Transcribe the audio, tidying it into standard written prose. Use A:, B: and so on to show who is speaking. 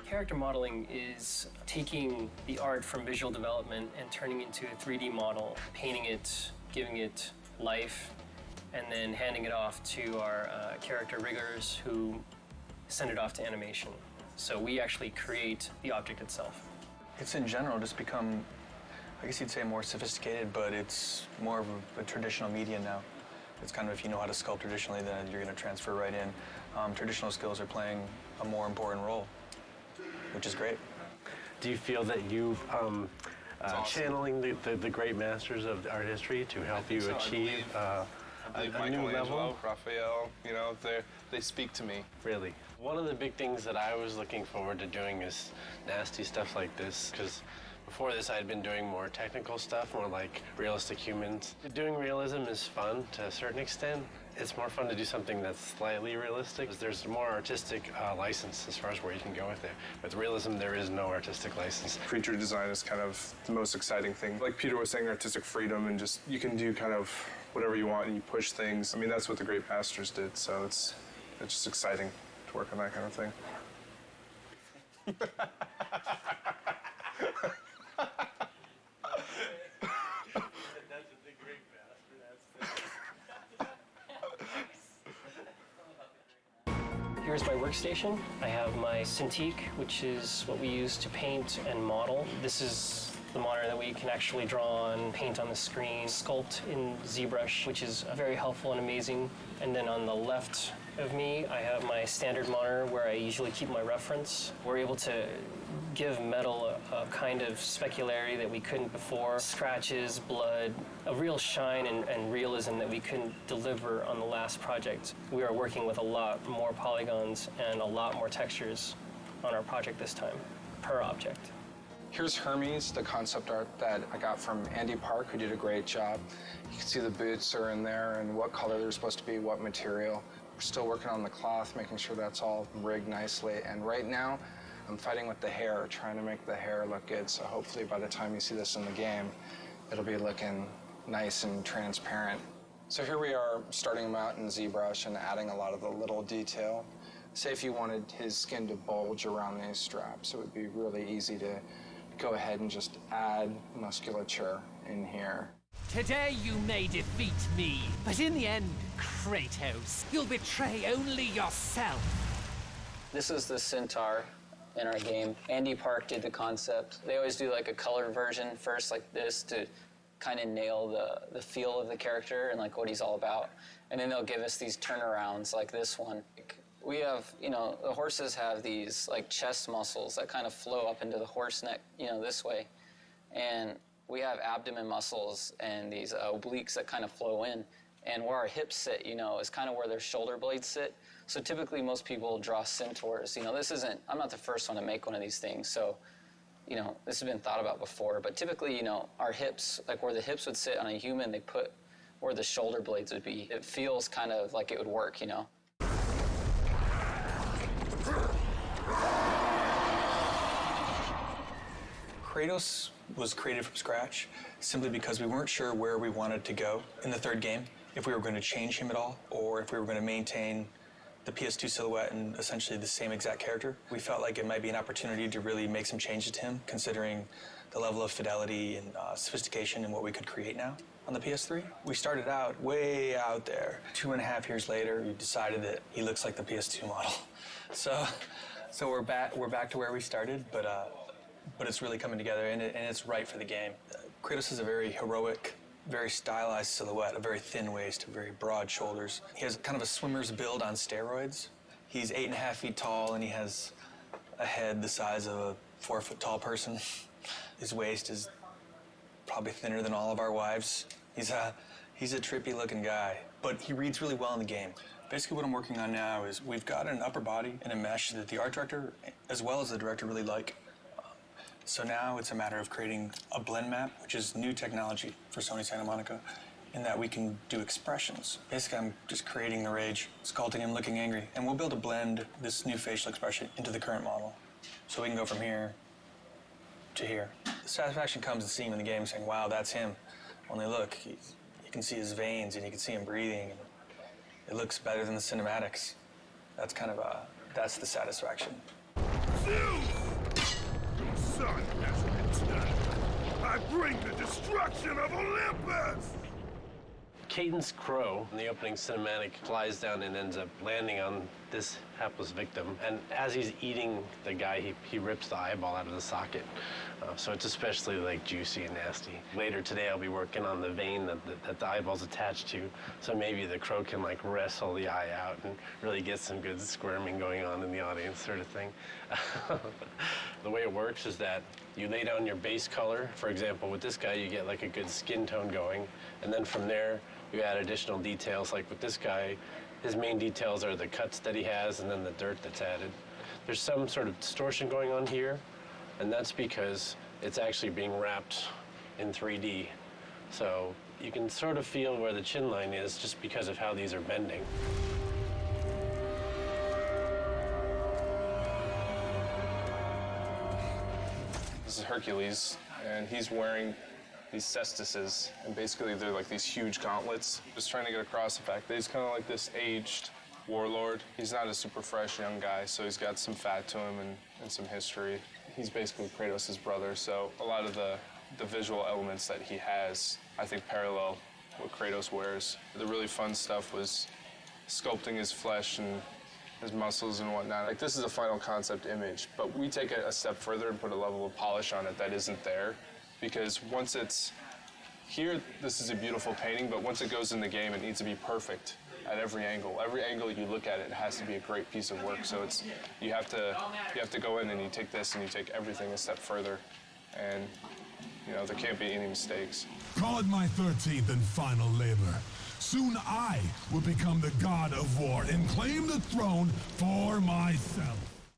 A: Character modeling is taking the art from visual development and turning it into a 3D model, painting it, giving it life, and then handing it off to our character riggers who send it off to animation. So we actually create the object itself.
B: It's in general just become, I guess you'd say, more sophisticated, but it's more of a traditional media now. It's kind of, if you know how to sculpt traditionally, then you're going to transfer right in. Traditional skills are playing a more important role, which is great.
C: Do you feel that you've channeling the great masters of art history to help you achieve a new level?
D: Raphael, you know, they speak to me.
C: Really. One of the big things that I was looking forward to doing is nasty stuff like this, because before this, I had been doing more technical stuff, more like realistic humans. Doing realism is fun to a certain extent. It's more fun to do something that's slightly realistic. There's more artistic license as far as where you can go with it. With realism, there is no artistic license.
D: Creature design is kind of the most exciting thing. Like Peter was saying, artistic freedom, and just you can do kind of whatever you want and you push things. I mean, that's what the great masters did, so it's just exciting to work on that kind of thing.
C: That's a big great master.
A: Here's my workstation. I have my Cintiq, which is what we use to paint and model. This is the monitor that we can actually draw on, paint on the screen, sculpt in ZBrush, which is very helpful and amazing. And then on the left of me, I have my standard monitor where I usually keep my reference. We're able to give metal a kind of specularity that we couldn't before. Scratches, blood, a real shine and realism that we couldn't deliver on the last project. We are working with a lot more polygons and a lot more textures on our project this time, per object.
E: Here's Hermes, the concept art that I got from Andy Park, who did a great job. You can see the boots are in there and what color they're supposed to be, what material. We're still working on the cloth, making sure that's all rigged nicely. And right now, I'm fighting with the hair, trying to make the hair look good. So hopefully by the time you see this in the game, it'll be looking nice and transparent. So here we are starting him out in ZBrush and adding a lot of the little detail. Say if you wanted his skin to bulge around these straps, it would be really easy to go ahead and just add musculature in here.
F: Today you may defeat me, but in the end, Kratos, you'll betray only yourself.
G: This is the centaur in our game. Andy Park did the concept. They always do like a colored version first like this to kind of nail the feel of the character and like what he's all about. And then they'll give us these turnarounds like this one. We have, you know, the horses have these like chest muscles that kind of flow up into the horse neck, you know, this way. And we have abdomen muscles and these obliques that kind of flow in. And where our hips sit, you know, is kind of where their shoulder blades sit. So typically most people draw centaurs. You know, this isn't, I'm not the first one to make one of these things. So, you know, this has been thought about before. But typically, you know, our hips, like where the hips would sit on a human, they put where the shoulder blades would be. It feels kind of like it would work, you know.
B: Kratos was created from scratch simply because we weren't sure where we wanted to go in the third game, if we were going to change him at all, or if we were going to maintain the PS2 silhouette and essentially the same exact character. We felt like it might be an opportunity to really make some changes to him, considering the level of fidelity and sophistication in what we could create now on the PS3. We started out way out there. 2.5 years later, we decided that he looks like the PS2 model. So we're back to where we started, but it's really coming together, and it's right for the game. Kratos is a very heroic, very stylized silhouette, a very thin waist, very broad shoulders. He has kind of a swimmer's build on steroids. He's 8.5 feet tall, and he has a head the size of a 4 foot tall person. His waist is probably thinner than all of our wives. He's a trippy looking guy, but he reads really well in the game. Basically what I'm working on now is we've got an upper body and a mesh that the art director, as well as the director, really like. So now it's a matter of creating a blend map, which is new technology for Sony Santa Monica, in that we can do expressions. Basically, I'm just creating the rage, sculpting him looking angry, and we'll be able to blend this new facial expression into the current model. So we can go from here to here. The satisfaction comes in seeing him in the game saying, wow, that's him. Only look, you can see his veins and you can see him breathing. And it looks better than the cinematics. That's kind of that's the satisfaction.
H: Your son has returned. I bring the destruction of Olympus!
C: Caden's crow in the opening cinematic flies down and ends up landing on this hapless victim. And as he's eating the guy, he rips the eyeball out of the socket. So it's especially like juicy and nasty. Later today, I'll be working on the vein that the eyeball's attached to. So maybe the crow can like wrestle the eye out and really get some good squirming going on in the audience sort of thing. The way it works is that you lay down your base color. For example, with this guy, you get like a good skin tone going. And then from there, you add additional details. Like with this guy, his main details are the cuts that he has and then the dirt that's added. There's some sort of distortion going on here, and that's because it's actually being wrapped in 3D. So you can sort of feel where the chin line is just because of how these are bending.
D: This is Hercules, and he's wearing these cestises, and basically they're like these huge gauntlets. Just trying to get across the fact that he's kind of like this aged warlord. He's not a super fresh young guy, so he's got some fat to him and some history. He's basically Kratos' brother, so a lot of the visual elements that he has, I think, parallel what Kratos wears. The really fun stuff was sculpting his flesh and his muscles and whatnot. Like, this is a final concept image, but we take it a step further and put a level of polish on it that isn't there. Because once it's here, this is a beautiful painting, but once it goes in the game, it needs to be perfect at every angle. Every angle you look at it has to be a great piece of work. So it's you have to go in and you take this and you take everything a step further, and you know there can't be any mistakes.
H: Call it my 13th and final labor. Soon I will become the god of war and claim the throne for myself.